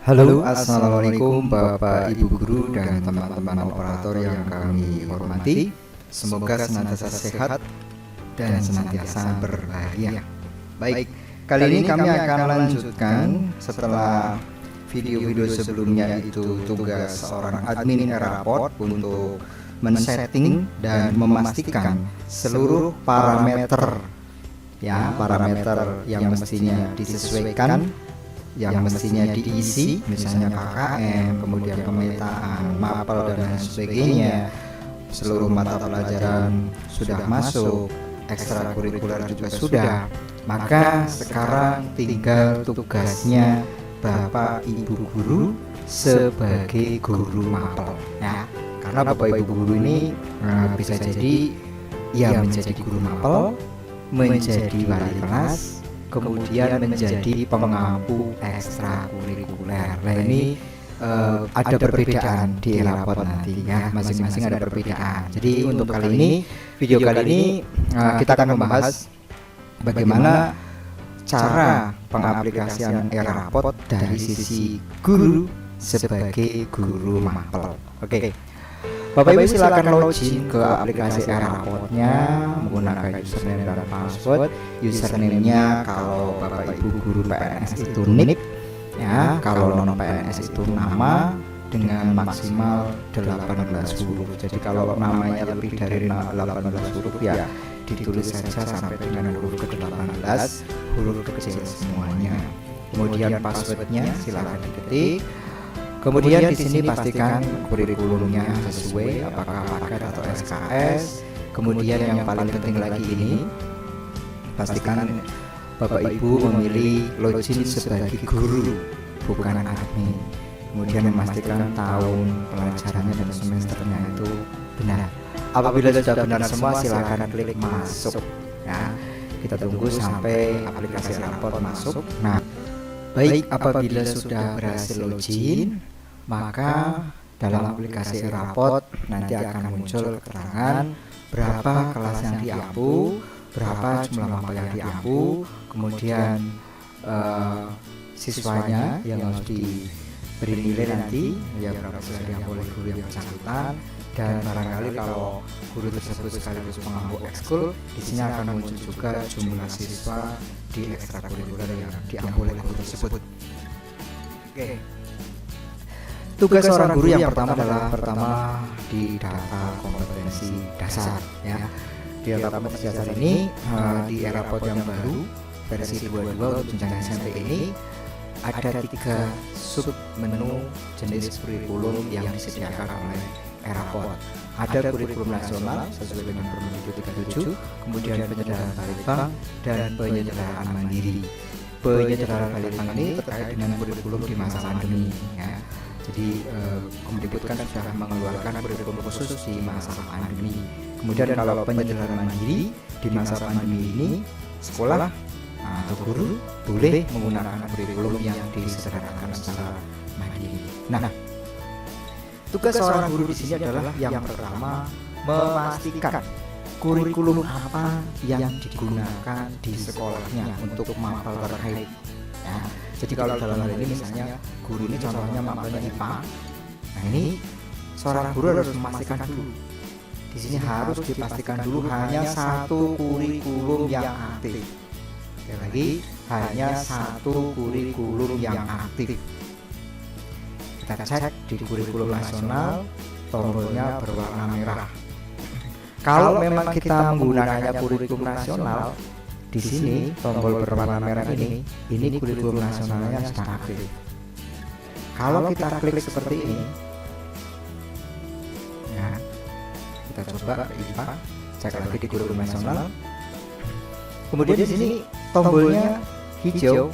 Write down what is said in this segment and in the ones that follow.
Halo, assalamualaikum Bapak Ibu Guru dan teman-teman operator yang kami hormati. Semoga senantiasa sehat dan senantiasa berbahagia. Baik, kali ini kami akan lanjutkan setelah video-video sebelumnya, itu tugas seorang admin Eraport untuk men-setting dan memastikan seluruh parameter yang mestinya disesuaikan, yang mestinya diisi, misalnya KKM, kemudian pemetaan, mapel dan lain sebagainya. Seluruh mata pelajaran sudah masuk, ekstrakurikuler juga sudah. Maka sekarang tinggal tugasnya Bapak Ibu Guru sebagai guru mapel ya. Karena Bapak Ibu Guru ini bisa jadi menjadi guru mapel, menjadi wali kelas, kemudian menjadi pengampu ekstrakurikuler. Nah ini ada perbedaan di Eraport nanti ya, masing-masing ada perbedaan. Jadi untuk video kali ini kita akan membahas bagaimana cara pengaplikasian Eraport dari sisi guru sebagai guru mapel. Oke. Bapak Ibu silakan login ke aplikasi Eraportnya menggunakan username dan password. Username-nya kalau Bapak Ibu guru PNS itu NIP ya, kalau non PNS itu nama dengan maksimal 18 huruf. Jadi kalau namanya lebih dari 18 huruf ya ditulis saja sampai dengan huruf ke-18, huruf kecil semuanya. Kemudian passwordnya silakan diketik. Kemudian di sini pastikan kurikulumnya sesuai, apakah paket atau SKS. Kemudian yang paling penting lagi ini, pastikan Bapak Ibu memilih login sebagai guru, bukan admin. Kemudian memastikan tahun pelajarannya dan semesternya itu benar. Apabila sudah benar semua, silakan klik masuk. Ya, kita tunggu sampai aplikasi Eraport masuk. Nah, baik, apabila sudah berhasil login, maka dalam aplikasi Eraport nanti akan muncul keterangan berapa kelas yang diampu, berapa jumlah mapel yang diampu, kemudian siswanya yang harus diberi nilai nanti ya, berapa siswa yang boleh guru yang bersangkutan, dan barangkali kalau guru tersebut sekaligus pengampu ekskul, di sini akan muncul juga jumlah siswa di ekstrakurikuler yang diampu oleh guru tersebut. Oke. Tugas seorang guru yang pertama adalah di data kompetensi dasar ya. Di data kompetensi dasar ini di Eraport yang baru versi 22 untuk jenjang SMP ini ada 3 sub menu jenis kurikulum yang disediakan oleh Eraport. Ada kurikulum nasional sesuai dengan Permendikbud 37, kemudian penyederhanaan Balitbang dan penyederhanaan mandiri. Penyederhanaan Balitbang ini terkait dengan kurikulum di masa pandemi ya. Jadi Kemdikbud kan sudah mengeluarkan kurikulum khusus di masa pandemi. Kemudian kalau penyederhanaan mandiri, di masa pandemi ini sekolah atau guru boleh menggunakan kurikulum yang disederhanakan secara mandiri. Nah, tugas seorang guru di sini adalah yang pertama memastikan kurikulum apa yang digunakan di sekolahnya untuk mapel terkait. Ya, jadi kalau dalam hal ini misalnya guru ini contohnya mapelnya IPA, nah ini seorang guru harus memastikan dulu. Di sini harus dipastikan dulu hanya satu kurikulum yang aktif. Sekali lagi, hanya satu kurikulum yang aktif. Kita cek di kurikulum nasional, tombolnya berwarna merah. Kalau memang kita menggunakannya kurikulum nasional, di sini tombol berwarna merah ini kurikulum nasionalnya sedang aktif. Kalau kita klik seperti ini, ya, kita coba IPA, cek lagi di kurikulum nasional. Kemudian di sini tombolnya hijau,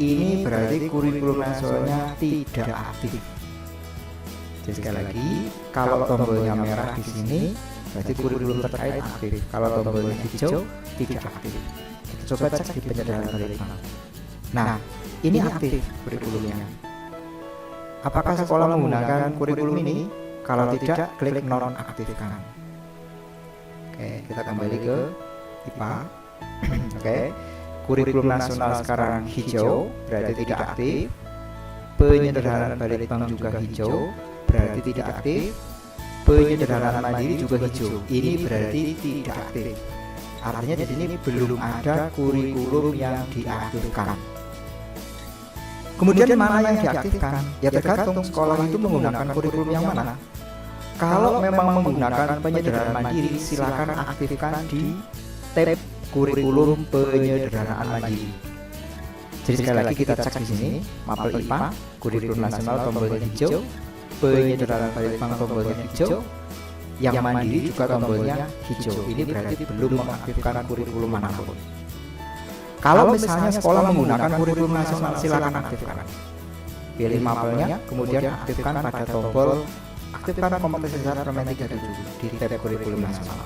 ini berarti kurikulum nasionalnya tidak aktif. Jadi sekali lagi, kalau tombolnya merah di sini berarti kurikulum terkait aktif. Kalau tombolnya hijau tidak aktif. Kita coba cek di penyederhanaan Balitbang. Nah, ini aktif kurikulumnya. Apakah sekolah menggunakan kurikulum ini? Kalau tidak, klik nonaktifkan. Oke, kita kembali ke IPA. Oke, kurikulum nasional sekarang hijau berarti tidak aktif. penyederhanaan Balitbank juga hijau, berarti tidak aktif. Penyederhanaan Mandiri juga hijau, ini berarti tidak aktif. Artinya di sini belum ada kurikulum yang diaktifkan. Kemudian mana yang diaktifkan? Ya tergantung sekolah itu menggunakan kurikulum yang mana. Kalau memang menggunakan penyederhanaan Mandiri, silakan aktifkan di tab kurikulum penyederhanaan Mandiri. Jadi sekali lagi kita cek di sini, mapel IPA, kurikulum nasional tombolnya hijau, penyederhanaan Balitbank tombolnya hijau, yang Mandiri juga tombolnya hijau. Ini berarti belum mengaktifkan kurikulum manapun. Kalau misalnya sekolah menggunakan kurikulum nasional, silakan aktifkan. Pilih mapelnya, kemudian aktifkan pada tombol aktifkan kompetensi dasar Permen 37 di tab kurikulum nasional.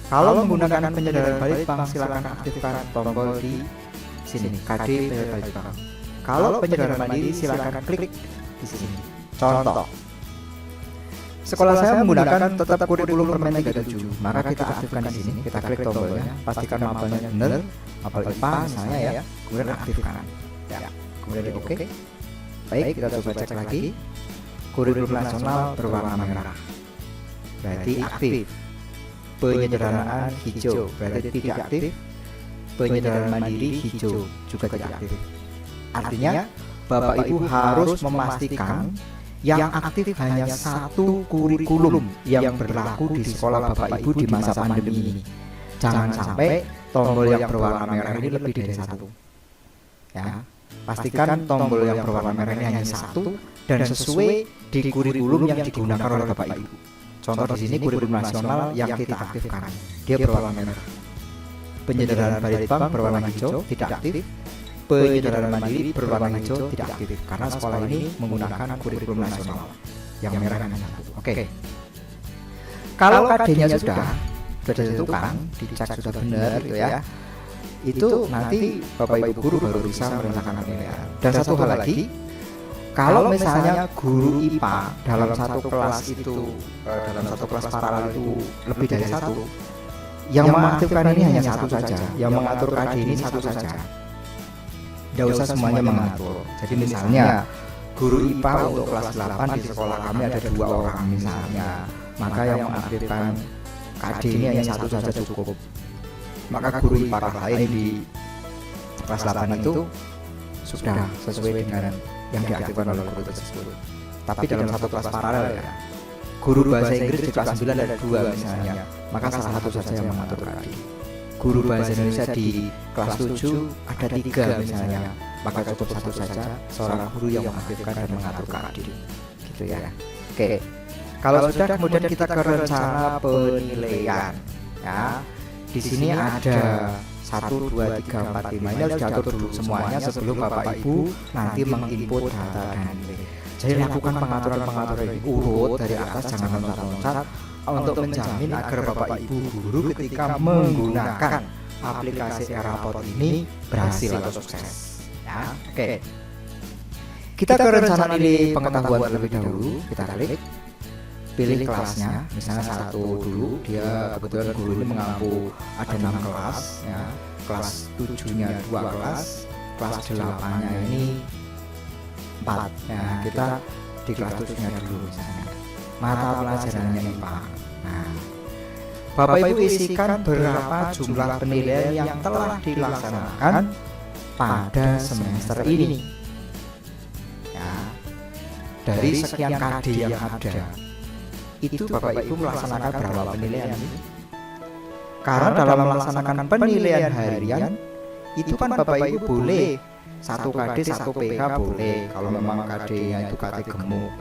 Kalau menggunakan penyederhanaan Balitbank, silakan aktifkan tombol di sini KD Balitbank. Kalau penyederhanaan Mandiri, silakan klik di sini. Contoh, sekolah saya menggunakan tetap kurikulum Permen 37, maka kita aktifkan di sini. Kita klik tombolnya, pastikan mapelnya benar, mapel IPA misalnya ya, kemudian aktifkan. Ya, kemudian di oke. Baik, kita coba cek lagi. Kurikulum nasional berwarna merah, berarti aktif. Penyederhanaan hijau, berarti tidak aktif. Penyederhanaan Mandiri hijau, juga tidak aktif. Artinya Bapak Ibu harus memastikan yang aktif hanya satu kurikulum yang berlaku di sekolah Bapak Ibu di masa pandemi ini. Jangan sampai tombol yang berwarna merah ini lebih dari satu. Ya, pastikan tombol yang berwarna merah ini hanya satu dan sesuai di kurikulum yang digunakan oleh Bapak Ibu. Contoh di sini kurikulum nasional yang kita aktifkan, dia berwarna merah. Penyederhanaan Balitbank berwarna hijau, tidak aktif. Penyederhanaan Mandiri berwarna hijau, tidak aktif karena sekolah ini menggunakan kurikulum nasional yang merah hanya satu. Oke. Kalau KD-nya sudah ditentukan, dicek sudah benar gitu ya. Itu nanti Bapak Ibu guru baru bisa melakukan penilaian. Dan satu hal lagi, kalau misalnya guru IPA dalam satu kelas itu dalam satu kelas paralel itu lebih dari satu, yang mengaktifkan ini hanya satu saja, yang mengatur KD ini satu saja. Tidak usah semuanya mengatur. Jadi misalnya guru IPA untuk kelas 8 di sekolah kami ada 2 orang misalnya, maka yang mengaktifkan KD ini hanya satu saja cukup. Maka guru IPA lain di kelas 8 itu sudah sesuai dengan yang diaktifkan oleh guru tersebut. Tapi dalam satu kelas paralel ya, guru bahasa Inggris di kelas 9 ada 2 misalnya, maka salah satu saja yang mengatur KD. Guru bahasa Indonesia di kelas 7 ada 3 misalnya, maka cukup satu saja seorang guru yang mengaktifkan dan mengatur KD, gitu ya. Oke, kalau sudah kemudian kita ke rencana penilaian ya. Di sini ada 1, 2, 3, 4, 5. Ini harus diatur dulu semuanya sebelum Bapak Ibu nanti menginput data dan nilai. Jadi lakukan pengaturan-pengaturan ini urut dari atas, jangan loncat-loncat, untuk menjamin agar Bapak Ibu guru ketika menggunakan aplikasi Eraport ini berhasil atau sukses. Ya, oke. Kita ke rencana nilai pengetahuan terlebih dahulu. Kita klik, pilih kelasnya, misalnya 1 dulu. Dia kebetulan guru ini mengampu ada 6 kelas, ya. Kelas 7-nya 2 kelas, kelas 8-nya ini 4. Nah, kita di kelas 7-nya dulu misalnya. Mata pelajarannya IPA. Nah, Bapak Ibu isikan berapa jumlah penilaian yang telah dilaksanakan pada semester ini. Ya, dari sekian KD yang ada, itu Bapak Ibu melaksanakan berapa penilaian ini? Karena dalam melaksanakan penilaian harian, itu kan Bapak Ibu boleh 1 KD 1 PH boleh, kalau memang KD-nya itu KD gemuk.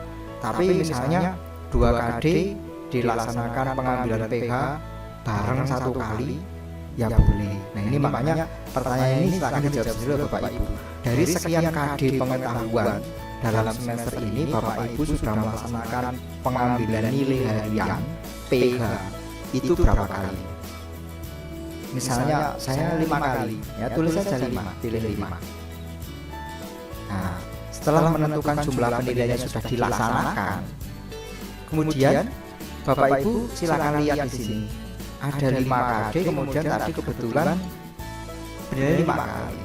Tapi misalnya 2 KD dilaksanakan pengambilan PH bareng 1 kali, ya boleh. Nah ini makanya pertanyaan ini silakan dijawab dulu Bapak Ibu. Dari sekian KD pengetahuan dalam semester ini, Bapak Ibu sudah melaksanakan pengambilan nilai harian PH itu berapa kali? Misalnya saya 5 kali, ya tulis saja 5, pilih 5. Nah, setelah menentukan jumlah penilaiannya sudah dilaksanakan, kemudian Bapak Ibu silakan lihat di sini. Ada 5 KD, kemudian tadi kebetulan penilaian 5 kali.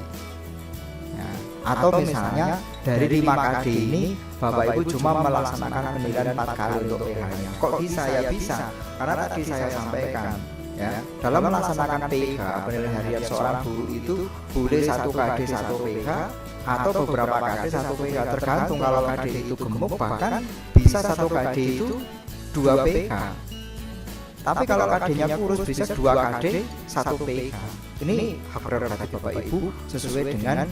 Ya, atau misalnya dari 5 KD ini Bapak Ibu cuma melaksanakan penilaian 4 kali untuk PH-nya. Kok bisa? Ya bisa, karena tadi saya sampaikan ya, dalam melaksanakan PH penilaian harian seorang guru itu boleh 1 KD 1 PH atau beberapa KD 1 PH, tergantung. Kalau KD itu gemuk bahkan bisa 1 KD itu 2 PH. Tapi kalau KD-nya kurus bisa 2 KD 1 PH. Ini hak prerogatif Bapak Ibu sesuai dengan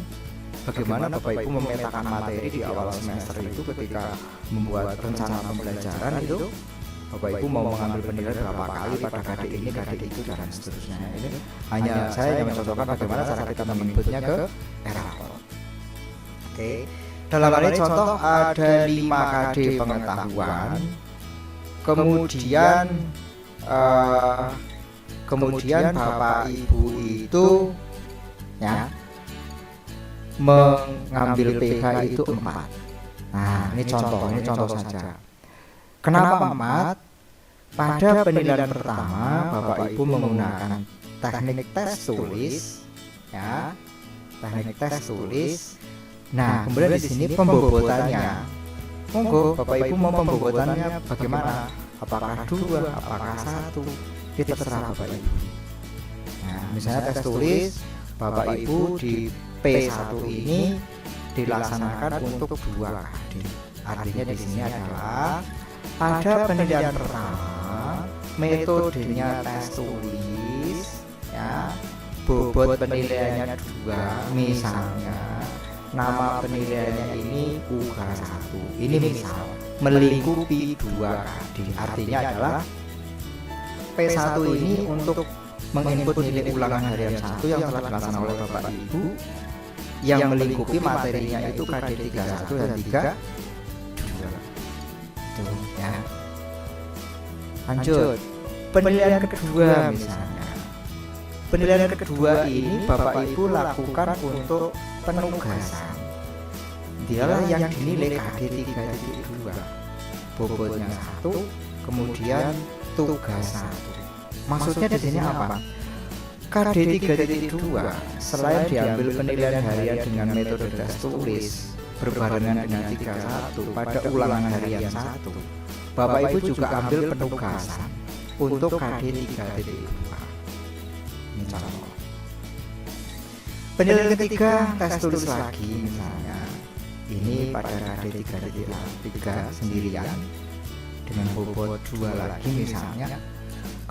bagaimana Bapak Ibu memetakan materi di awal semester itu. Ketika membuat rencana pembelajaran itu Bapak Ibu mau mengambil penilaian berapa kali pada KD ini, KD itu, dan seterusnya. Ini hanya saya yang mencontohkan bagaimana cara kita menyebutnya ke rapor. Oke, dalam hal ini contoh ada 5 KD pengetahuan, kemudian Bapak Ibu itu ya mengambil PH itu 4. Nah, ini contoh saja. Kenapa 4? Pada penilaian pertama Bapak Ibu menggunakan teknik tes tulis ya, teknik tes tulis. Nah, kemudian di sini pembobotannya. Monggo Bapak Ibu mau pembobotannya bagaimana? Apakah 2, apakah 1? Kita terserah Bapak Ibu. Nah, misalnya tes tulis Bapak Ibu di P1 ini dilaksanakan untuk 2 KD. Artinya di sini adalah pada penilaian pertama metodenya tes tulis ya, bobot penilaiannya 2, misalnya nama penilaiannya ini UH1. Ini misal melingkupi 2 KD. Artinya adalah P1 ini untuk menginput nilai ulangan harian 1 yang telah dilaksanakan oleh Bapak Ibu yang melingkupi materinya itu KD 31 dan 32. Tuh ya. Lanjut. Penilaian kedua misalnya. Penilaian kedua ini Bapak Ibu lakukan untuk penugasan. Dialah yang dinilai KD 3.2. Bobotnya 1, kemudian tugas 1. Maksudnya di sini apa? KD 3.2 selain diambil penilaian harian dengan metode tes tulis berbarengan dengan 31 pada ulangan harian 1, Bapak Ibu juga ambil penugasan untuk KD 3.2. Ini contoh. Penilaian ketiga tes tulis lagi misalnya. Ini pada KD 3.3 sendirian dengan bobot 2 lagi misalnya.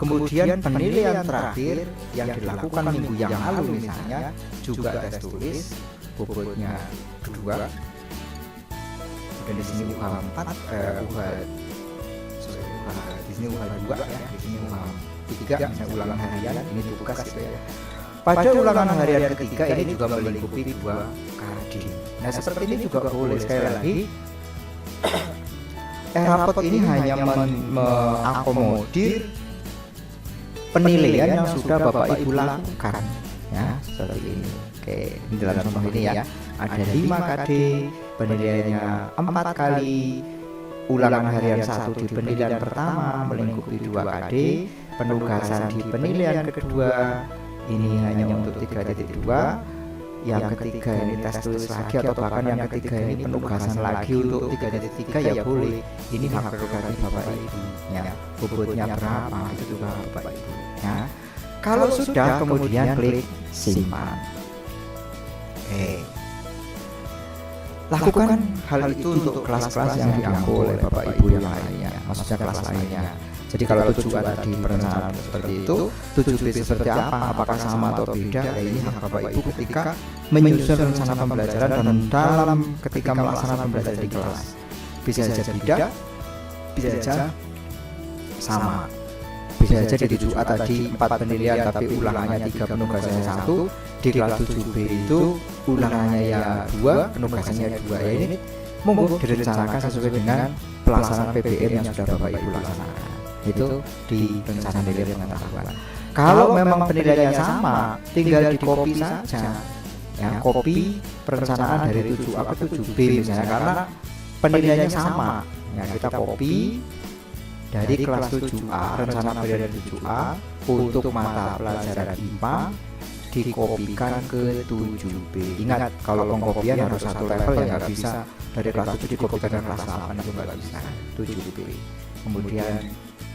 Kemudian penilaian terakhir yang dilakukan minggu yang lalu misalnya juga tes tulis, bobotnya 2. Dan di sini UH 4, di sini UH 2 ya, di sini UH 3 misalnya ulangan harian, ini tugas gitu ya. Pada ulangan harian ketiga ini juga melingkupi 2 KD. Nah seperti ini juga boleh. Sekali lagi rapot ini hanya mengakomodir penilaian yang sudah Bapak Ibu lakukan ya, seperti ini. Oke, ini dalam contoh ini ya, ada 5 KD, penilaiannya 4 kali, ulangan harian 1 di penilaian pertama melingkupi 2 KD, penugasan di penilaian kedua ini hanya untuk 3.2, yang ketiga ini tes tulis lagi atau bahkan yang ketiga ini penugasan lagi untuk 3.3 ya boleh. Ini hak prerogatif Bapak Ibu ya. Bobotnya berapa itu juga Bapak Ibu ya. Kalau sudah kemudian klik simpan. Lakukan hal itu untuk kelas-kelas yang diambil oleh Bapak Ibu yang lainnya, maksudnya kelas lainnya. Jadi kalau 7A tadi perencanaan seperti itu, 7B seperti apa, apakah sama atau beda, ya ini hak Bapak Ibu ketika menyusun rencana pembelajaran dan dalam ketika melaksanakan pembelajaran di kelas. Bisa saja beda, bisa saja sama. Bisa saja di 7A tadi 4 penilaian tapi ulangannya 3, penugasannya 1. Di kelas 7B itu ulangannya ya 2, penugasannya 2. Ya ini monggo direncanakan sesuai dengan pelaksanaan PBM yang sudah Bapak Ibu laksanakan. Itu di rencana nilai pengetahuan. Kalau memang penilaiannya sama, tinggal di copy saja ya, copy perencanaan dari 7A ke 7B misalnya, karena penilaiannya sama ya, kita copy dari kelas 7A, rencana penilaian 7A untuk mata pelajaran IPA dikopikan ke 7B. Ingat, kalau pengkopian harus satu level ya, nggak bisa dari kelas 7 dikopikan ke kelas 8, itu nggak bisa. 7B. Kemudian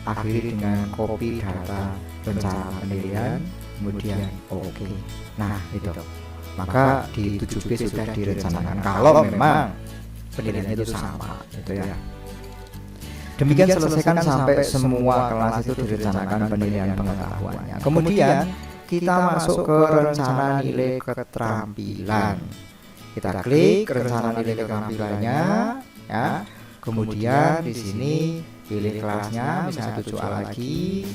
akhiri dengan copy data rencana penilaian, kemudian oke. Nah itu, maka di 7B sudah direncanakan kalau memang penilaiannya itu sama, gitu ya. Demikian selesaikan sampai semua kelas itu direncanakan penilaian pengetahuannya. Kemudian kita masuk ke rencana nilai keterampilan. Kita klik rencana nilai keterampilannya, ya. Kemudian di sini pilih kelasnya, misalnya 7A lagi.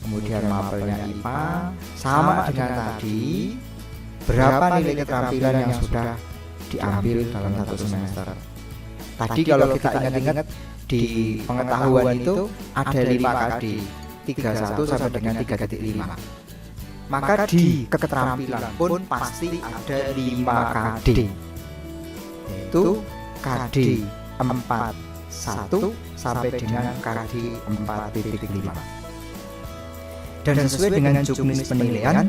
Kemudian mapelnya IPA, sama dengan tadi. Berapa nilai keterampilan yang sudah diambil dalam satu semester? Tadi kalau kita ingat-ingat di pengetahuan itu ada 5 KD, 31 sampai dengan 3.5. Maka di keterampilan pun pasti ada 5 KD, yaitu KD 41 sampai dengan KD 4.5. Dan sesuai dengan juknis penilaian,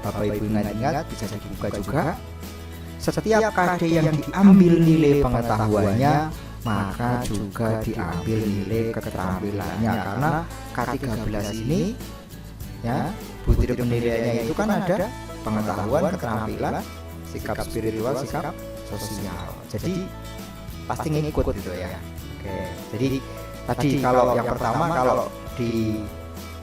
Bapak Ibu ingat-ingat, bisa dibuka juga. Setiap KD yang diambil nilai pengetahuannya, maka juga diambil nilai keterampilannya. Karena K13 ini, ya, butir penilaiannya itu kan ada pengetahuan, keterampilan, sikap spiritual, sikap sosial. Jadi pasti ngikut gitu ya. Oke. Jadi tadi kalau yang pertama, kalau di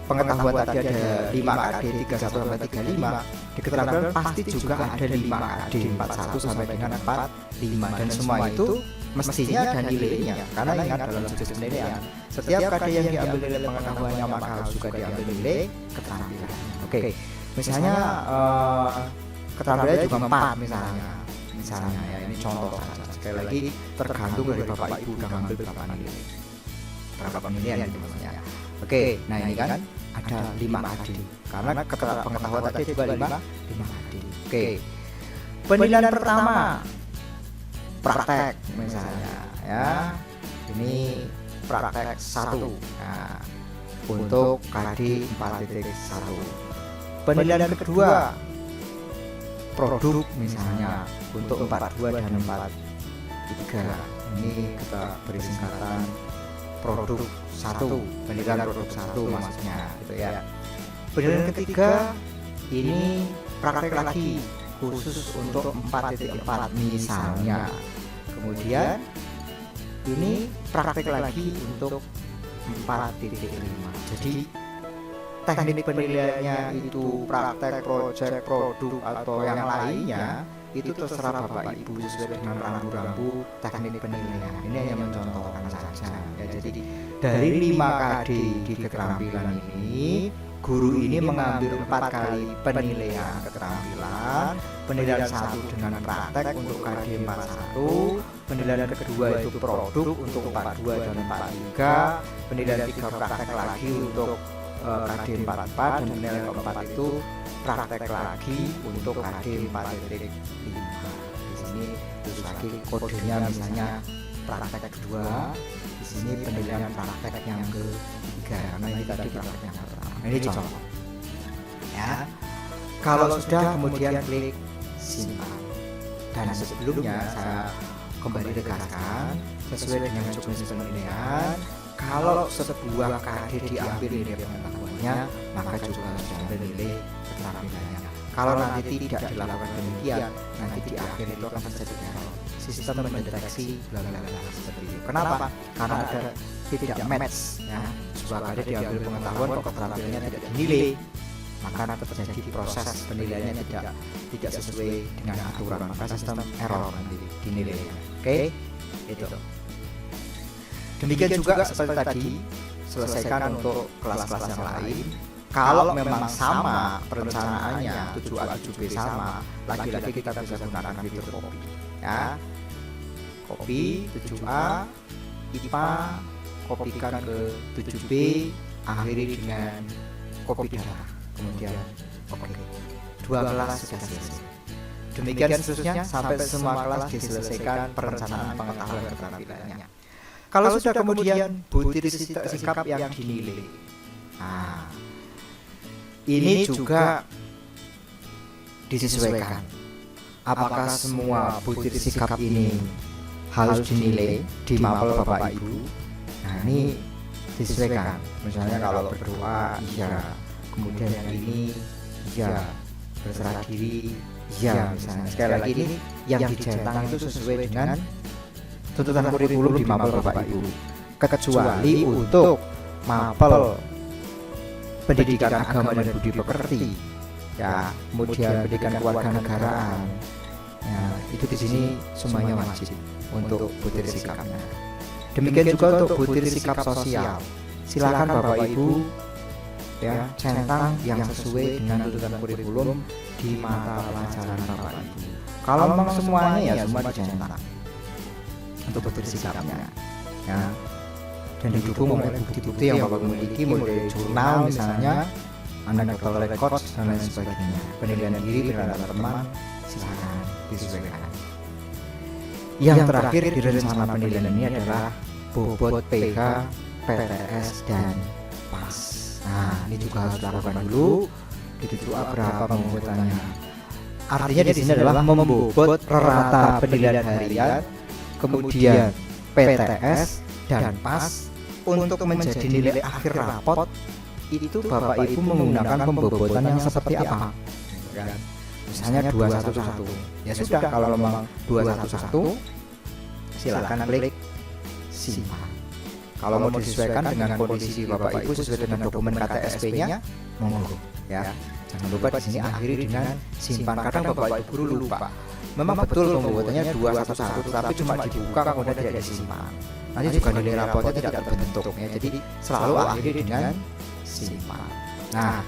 pengetahuan tadi ada 5 KD 31 sampai 35, di keterampilan pasti juga ada 5 KD 41 sampai dengan 45, dan semua itu mestinya ada nilainya. Karena ingat, dalam juknis penilaian setiap KD yang diambil nilai pengetahuannya maka harus juga diambil nilai keterampilan. Oke. Misalnya keterampilan juga 4 misalnya ya, ini contoh saja. Sekali lagi tergantung dari Bapak Ibu udah ngambil berapa nilai, berapa penilaian gitu maksudnya. Oke, nah ini kan ada 5 KD karena pengetahuan tadi juga 5 KD. Oke. Penilaian pertama praktek misalnya ya. Ini praktek 1. Nah, untuk KD 4.1. Penilaian kedua produk misalnya untuk 42 dan 43. Ini kita beri singkatan produk 1, penilaian produk 1 maksudnya gitu ya. Penilaian ketiga ini praktek lagi khusus untuk 4.4 misalnya. Kemudian ini praktek lagi untuk 4.5. Jadi teknik penilaiannya itu praktek, project, produk atau yang lainnya itu terserah Bapak Ibu sesuai dengan rambu-rambu teknik penilaian. Ini hanya mencontohkan saja ya. Jadi dari 5 KD di keterampilan ini, guru ini mengambil 4 kali penilaian keterampilan. Penilaian 1 dengan praktek untuk KD 41, penilaian kedua itu produk untuk 42 dan 43, penilaian 3 praktek lagi untuk KD 44, dan penilaian keempat itu praktek lagi untuk KD 4.5. Di sini terus lagi kodenya misalnya praktek kedua, di sini penilaian praktek yang ketiga karena ini tadi praktek yang pertama. Ini contoh ya. Kalau sudah kemudian klik simpan. Dan sebelumnya saya kembali tegaskan sesuai dengan juknis penilaian, kalau sebuah KD diambil nilai pengetahuannya maka juga harus diambil nilai keterampilannya. Kalau nanti tidak dilakukan demikian, nanti di akhir itu akan terjadi error. Sistem mendeteksi bla bla bla seperti itu. Kenapa? Karena ada tidak match ya. Sebuah KD diambil pengetahuan kok keterampilannya tidak dinilai, maka terjadi proses penilaiannya tidak sesuai dengan aturan, maka sistem error nanti dinilainya. Oke, itu. Demikian juga seperti tadi, selesaikan untuk kelas-kelas yang lain. Kalau memang sama perencanaannya 7A 7B sama, lagi-lagi kita bisa gunakan fitur copy ya. Copy 7A IPA, kopikan ke 7B, akhiri dengan copy data. Kemudian oke. 2 kelas sudah selesai. Demikian seterusnya sampai semua kelas diselesaikan perencanaan pengetahuan keterampilannya. Kalau sudah kemudian butir sikap yang dinilai. Nah, ini juga disesuaikan. Apakah semua butir sikap ini harus dinilai di mapel Bapak Ibu? Nah, ini disesuaikan. Misalnya kalau berdoa, iya. Kemudian yang ini, iya. Berserah diri, iya. Misalnya sekali lagi ini yang dicentang itu sesuai dengan tuntutan kurikulum di mapel Bapak Ibu. Kecuali untuk mapel pendidikan agama dan budi pekerti, ya, kemudian pendidikan kewarganegaraan, ya, itu di sini semuanya wajib untuk butir sikapnya. Demikian juga untuk butir sikap sosial. Silakan Bapak Ibu ya centang yang sesuai dengan tuntutan kurikulum di mata pelajaran Bapak Ibu. Kalau memang semuanya ya semua dicentang untuk butir sikapnya, ya. Dan didukung oleh bukti-bukti yang Bapak miliki, mulai dari jurnal misalnya, anekdotal records dan lain sebagainya. Penilaian diri, penilaian teman, silakan disesuaikan. Yang terakhir di rencana penilaian ini adalah bobot PK, PTS dan PAS. Nah, ini juga harus dilakukan dulu. Ditentukan berapa pembobotannya. Artinya di sini adalah membobot rata penilaian harian, kemudian PTS dan PAS. Untuk menjadi nilai akhir rapot itu Bapak Ibu menggunakan pembobotan yang seperti apa? Misalnya 211. Ya sudah, kalau memang 211 silakan klik simpan. Kalau mau disesuaikan dengan kondisi Bapak Ibu sesuai dengan dokumen KTSP-nya, monggo ya. Jangan lupa di sini akhiri dengan simpan. Kadang Bapak Ibu guru lupa. Memang betul pembobotannya 211, tapi cuma dibuka kemudian tidak disimpan. Nanti juga nilai rapotnya tidak terbentuk ya. Jadi selalu akhiri dengan simpan. Nah,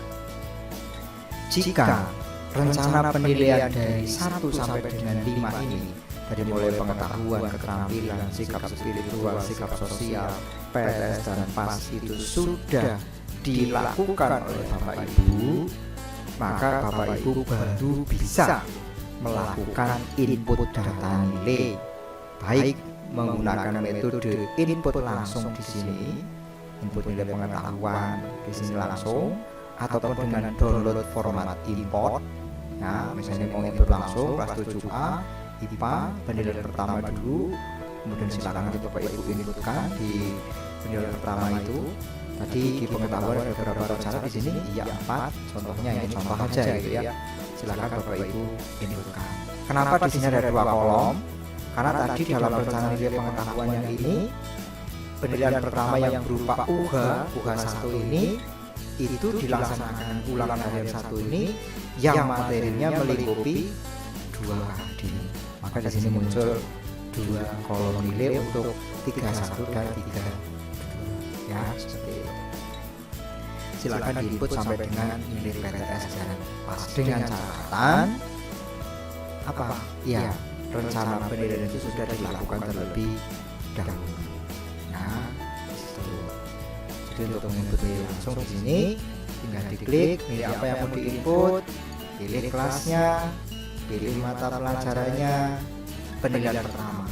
jika rencana penilaian dari 1 sampai dengan 5 ini, dari mulai pengetahuan, keterampilan, sikap spiritual, sikap sosial, PTS dan PAS itu sudah dilakukan oleh Bapak Ibu, maka Bapak Ibu baru bisa melakukan input data nilai, baik menggunakan metode input langsung di sini, input nilai pengetahuan di sini langsung, ataupun dengan download format import. Nah, misalnya mau input langsung kelas 7A IPA penilaian pertama dulu, kemudian silakan nanti Bapak Ibu inputkan di penilaian pertama itu. Tadi di pengetahuan ada beberapa cara di sini, iya 4, contohnya ini contoh aja gitu ya. Silakan Bapak Ibu inputkan. Kenapa di sini ada 2 kolom? Karena tadi dalam rencana nilai pengetahuan yang ini, penilaian pertama yang berupa UGA 1 ini itu dilaksanakan ulangan harian 1 ini yang materinya melingkupi 2 KD. Maka di sini muncul 2 kolom nilai untuk 31 dan 32. Ya, seperti itu. Silakan diinput sampai dengan nilai PTS dan PAS dengan catatan apa? Ya, rencana penilaian itu sudah dilakukan terlebih dahulu. Nah, disitu. Jadi untuk menginput nilai langsung di sini, tinggal diklik nilai apa yang mau diinput, pilih kelasnya, pilih mata pelajarannya, penilaian pertama.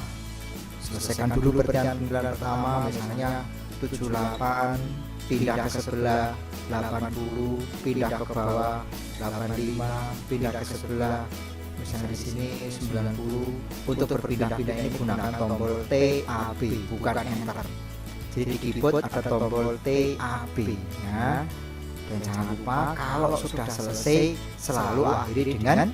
Selesaikan dulu penilaian pertama, misalnya 78, pindah ke sebelah 80, pindah ke bawah 85, pindah ke sebelah misalnya di sini 90. Untuk berpindah-pindah ini gunakan tombol TAB, bukan enter. Jadi di keyboard ada tombol TAB ya. Dan jangan lupa kalau sudah selesai selalu akhiri dengan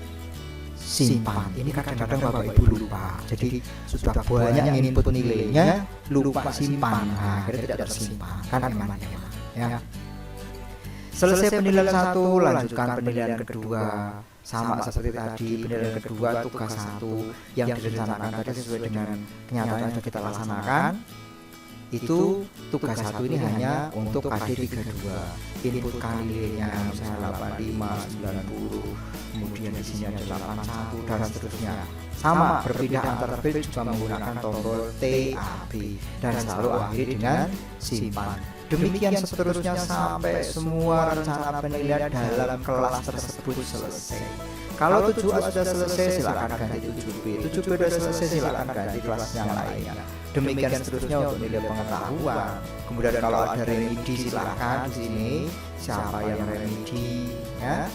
simpan. Ini kadang-kadang Bapak Ibu lupa. Jadi sudah banyak yang input nilainya lupa simpan. Nah, akhirnya tidak tersimpan. Kan emang ya. Selesai penilaian 1, lanjutkan penilaian kedua. Sama seperti tadi, penilaian kedua tugas 1 yang direncanakan tadi sesuai dengan kenyataan yang kita laksanakan. Itu tugas 1 ini hanya untuk KD 32. Inputkan nilainya misalnya 85, 90, kemudian di sini ada 81 dan seterusnya. Sama, berpindah antar file juga menggunakan tombol TAB dan selalu akhiri dengan simpan. Demikian seterusnya sampai semua rencana penilaian dalam kelas tersebut selesai. Kalau 7A sudah selesai silakan ganti 7B, 7B sudah selesai silakan ganti kelas yang lainnya. Demikian seterusnya untuk nilai pengetahuan. Kemudian kalau ada remedi silakan di sini siapa yang remedi ya.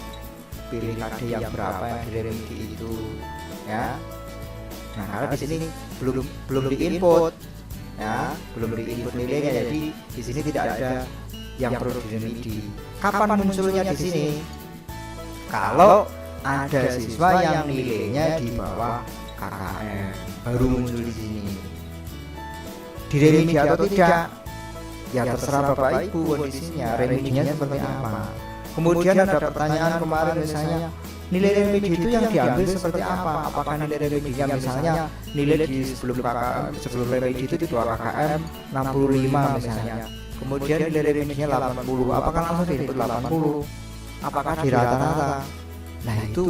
pilih KD yang berapa yang diremedi itu ya. Nah, karena di sini belum diinput ya, belum diinput nilainya, jadi di sini tidak ada yang perlu diremedi. Kapan munculnya di sini? Kalau ada siswa yang nilainya di bawah KKM baru muncul di sini. Diremedi atau tidak? Ya terserah Bapak Ibu kondisinya, remedinya seperti apa. Kemudian ada pertanyaan kemarin misalnya, nilai remedi itu yang diambil seperti apa? Apakah nilai remedinya misalnya nilai di sebelum remedi itu di bawah KKM 65 misalnya. Kemudian nilai remedinya 80, apakah langsung diinput 80? Apakah di rata-rata? Nah, itu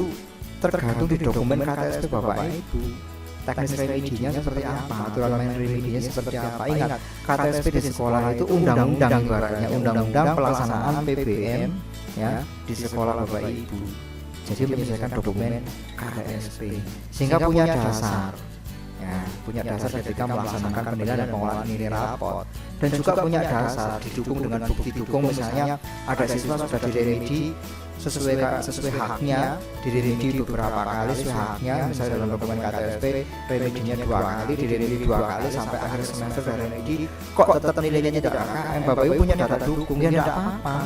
tergantung di dokumen KTSP Bapak Ibu. Teknis remedinya seperti apa, aturan main remedinya seperti apa. Ingat, KTSP di sekolah itu undang-undang, ibaratnya undang-undang pelaksanaan PBM ya di sekolah Bapak Ibu. Jadi menyelesaikan dokumen KTSP sehingga punya dasar ya, punya dasar ketika melaksanakan penilaian dan pengolahan nilai rapot, dan juga punya dasar didukung dengan bukti dukung. Misalnya ada siswa sudah diremedi sesuai haknya, diremedi beberapa kali sesuai haknya, misalnya dalam dokumen KTSP remedinya 2 kali, diremedi 2 kali sampai akhir semester dan remedi kok tetap nilainya tidak KKM. Bapak Ibu punya data dukung, ya tidak apa-apa.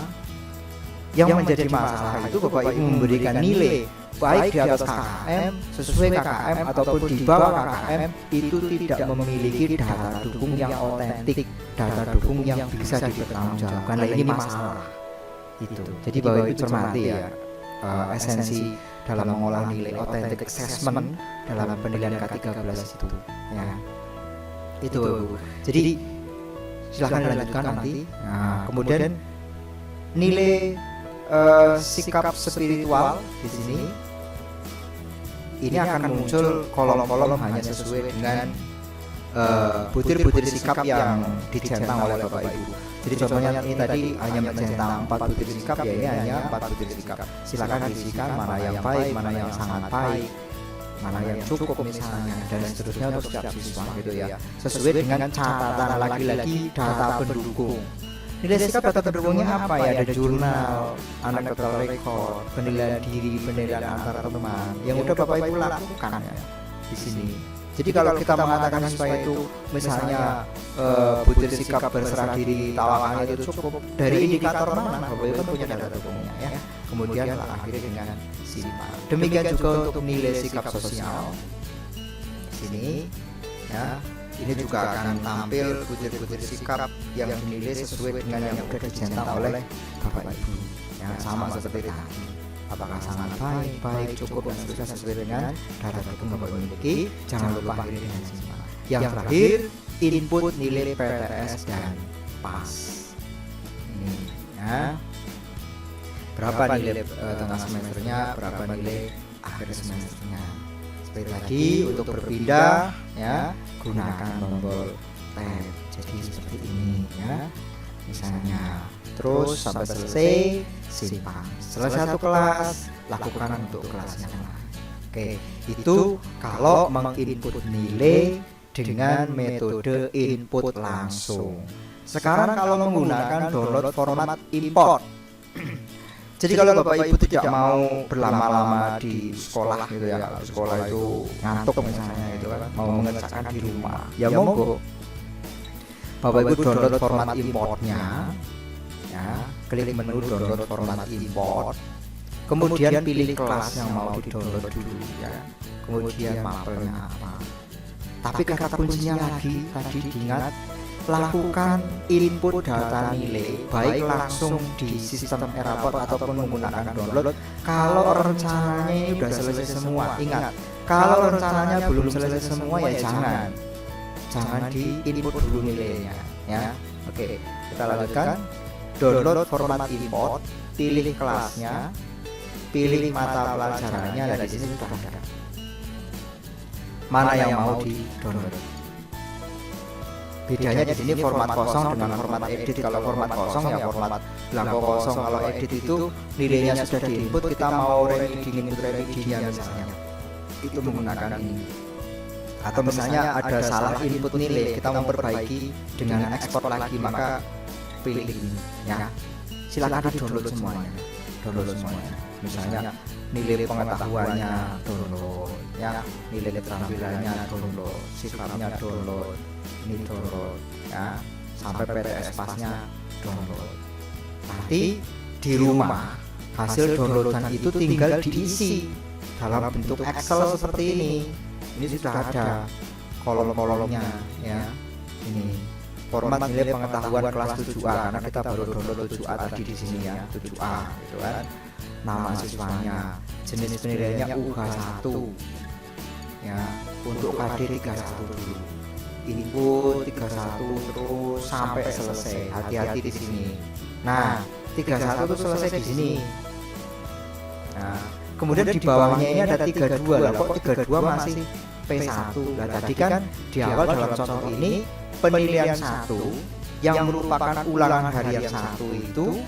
Yang menjadi masalah itu Bapak Ibu memberikan nilai baik di atas KKM, sesuai KKM ataupun di bawah KKM, itu tidak memiliki data dukung yang otentik, data dukung yang bisa dipertanggungjawabkan. Nah, ini masalah itu. Jadi Bapak Ibu cermati ya, esensi dalam mengolah nilai authentic assessment dalam penilaian K13 itu ya. Itu Bapak Ibu. Jadi silahkan dilanjutkan nanti. Nah, kemudian nilai sikap spiritual di sini ini akan muncul kolom-kolom hanya sesuai dengan butir-butir sikap yang dicentang oleh Bapak Ibu. Jadi contohnya ini tadi hanya mencentang 4 butir sikap, ya ini hanya 4 butir sikap. Silakan diisikan mana yang baik, mana yang sangat baik, mana yang cukup misalnya, dan seterusnya untuk setiap siswa gitu ya. Sesuai dengan catatan lagi-lagi data pendukung. Nilai sikap data pendukungnya apa ya? Ada jurnal, anekdotal record, penilaian diri, penilaian antar teman yang udah Bapak Ibu lakukan ya di sini. Jadi kalau kita mengatakan supaya itu misalnya butir sikap berserah diri tawakalnya itu cukup, dari indikator mana Bapak Ibu kan punya data dukungnya ya. Kemudian akhirnya dengan simpan. Demikian juga untuk nilai sikap sosial sini ya. Ini juga akan tampil butir-butir sikap yang dinilai sesuai dengan yang sudah dicentang oleh Bapak Ibu. Ya, sama seperti tadi. Apakah sangat baik, baik, cukup, dan seterusnya sesuai dengan data dukung Bapak miliki. Jangan lupa akhiri dengan simpan. Yang terakhir, input nilai PTS dan PAS. Ini ya. Berapa nilai tengah semesternya, berapa nilai akhir semesternya. Seperti tadi, untuk berpindah ya, gunakan tombol tab. Jadi seperti ini ya. Misalnya, terus sampai selesai simpan. Setelah satu kelas, lakukan untuk kelas yang lain. Oke, itu kalau menginput nilai dengan metode input langsung. Sekarang kalau menggunakan download format import. Jadi kalau Bapak Ibu tidak mau berlama-lama di sekolah gitu ya, kalau sekolah itu ngantuk misalnya gitu kan, mau mengerjakan di rumah, ya monggo Bapak Ibu download format importnya ya, klik menu download format import, kemudian pilih kelas yang mau di download dulu ya, kemudian mapelnya apa. Tapi kata kuncinya lagi tadi diingat, lakukan input data nilai baik langsung di sistem e-raport ataupun menggunakan download. Kalau rencananya ini sudah selesai semua, ingat, kalau rencananya belum selesai semua ya jangan di input dulu nilainya ya. Oke, kita lanjutkan. Download format import, pilih kelasnya, pilih mata pelajarannya, dan di sini sudah ada mana yang mau di download. Bedanya di sini format kosong dengan format edit. Kalau format kosong ya format blanko kosong. Kalau edit itu nilainya sudah diinput, kita mau remedinya misalnya, itu menggunakan ini. Atau misalnya ada salah input nilai, kita memperbaiki dengan ekspor lagi, maka pilih ini ya. Silakan di download semuanya. misalnya nilai pengetahuannya download, ya, nilai keterampilannya download, sifatnya download, ini download, ya, sampai PTS pasnya download. Nanti di rumah hasil downloadan itu tinggal diisi dalam bentuk Excel seperti ini. Ini sudah ada kolom-kolomnya, ya. Ini format nilai pengetahuan kelas 7A karena kita baru download 7A tadi di sini ya, 7A gitu kan. Nama siswanya, jenis penilaiannya UH1, ya, untuk KD 31 dulu. Input 31 terus sampai selesai. Hati-hati di sini. Nah, 31 itu selesai di sini. Nah, kemudian di bawahnya ini ada 32. Lah kok 32 masih P1? Lah tadi kan di awal dalam contoh ini penilaian 1 yang merupakan ulangan harian 1 itu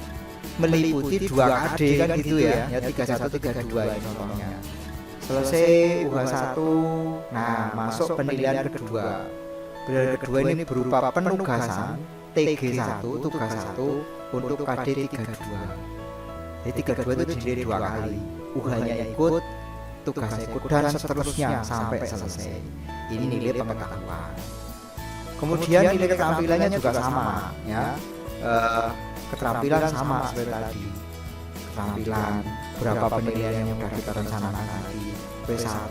meliputi 2 KD kan gitu ya. Ya 31 32 ini contohnya. Selesai UH1. Nah, masuk penilaian kedua. Penilaian kedua ini berupa penugasan TG1, tugas 1 untuk KD 32. Jadi 32 itu dinilai 2 kali. UH-nya ikut, tugasnya ikut, dan seterusnya sampai selesai. Ini nilai pengetahuan. Kemudian nilai keterampilannya juga sama, ya. Keterampilan sama seperti tadi. Keterampilan berapa penilaian yang sudah kita rencanakan tadi. P1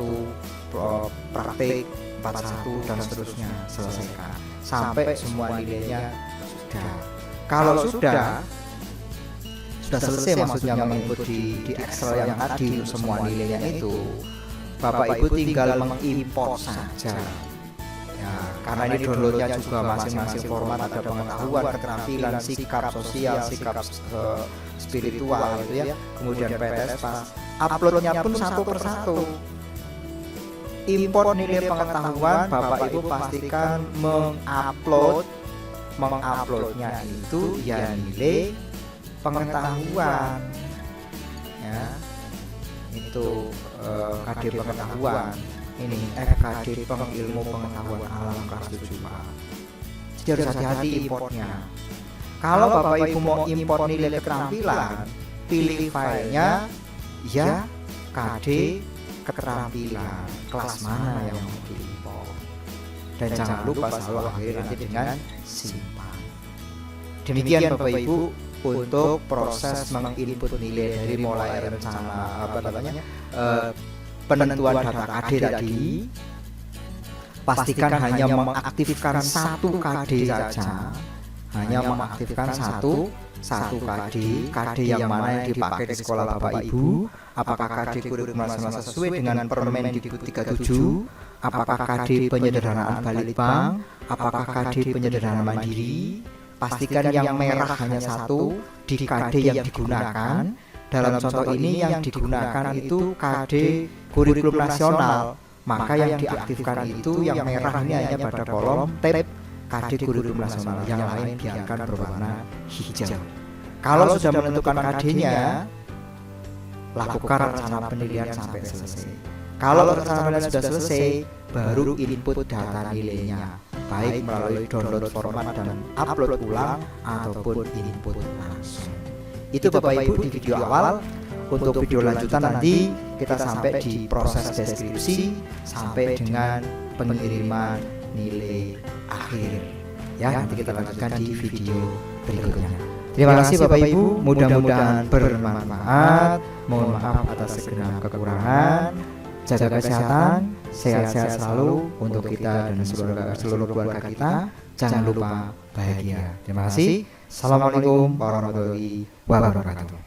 praktik 41 dan seterusnya selesaikan sampai semua nilainya sudah. Kalau sudah selesai maksudnya menginput di Excel yang tadi semua nilainya itu, Bapak Ibu tinggal mengimport saja. Ya, karena ini downloadnya juga masing-masing format ada pengetahuan, keterampilan, sikap sosial, sikap spiritual gitu ya. Kemudian PTS pas uploadnya pun satu persatu. Import nilai pengetahuan, Bapak Ibu pastikan menguploadnya itu ya nilai pengetahuan, ya, itu KD pengetahuan. Ini FKD ilmu pengetahuan alam kelas 7A. Jadi harus hati-hati importnya. Kalau Bapak Ibu mau import nilai keterampilan, pilih filenya ya KD keterampilan, kelas mana yang mau diimport. Dan jangan lupa selalu akhiri nanti dengan simpan. Demikian Bapak Ibu untuk proses menginput nilai dari mulai rencana penentuan data KD tadi. Pastikan hanya mengaktifkan satu KD saja, hanya mengaktifkan satu KD yang mana yang dipakai di sekolah Bapak Ibu. Apakah KD kurikulum nasional sesuai dengan Permendikbud 37, apakah KD penyederhanaan Balitbank, apakah KD penyederhanaan Mandiri. Pastikan yang merah hanya satu di KD yang digunakan. Dalam contoh ini yang digunakan itu KD kurikulum nasional, maka yang diaktifkan itu yang merah ini hanya pada kolom tab KD kurikulum nasional, yang lain biarkan berwarna hijau. Kalau sudah menentukan KD-nya, lakukan rencana penilaian sampai selesai. Kalau rencana penilaian sudah selesai, baru input data nilainya, baik melalui download format dan upload ulang ataupun input langsung. Itu Bapak Ibu di video awal. Untuk video lanjutan nanti kita sampai di proses deskripsi sampai dengan pengiriman nilai akhir. Ya, nanti kita lanjutkan di video berikutnya. Terima kasih Bapak Ibu, mudah-mudahan bermanfaat. Mohon maaf atas segenap kekurangan. Jaga kesehatan, sehat-sehat selalu untuk kita dan seluruh keluarga kita. Jangan lupa bahagia. Terima kasih. Assalamualaikum warahmatullahi wabarakatuh.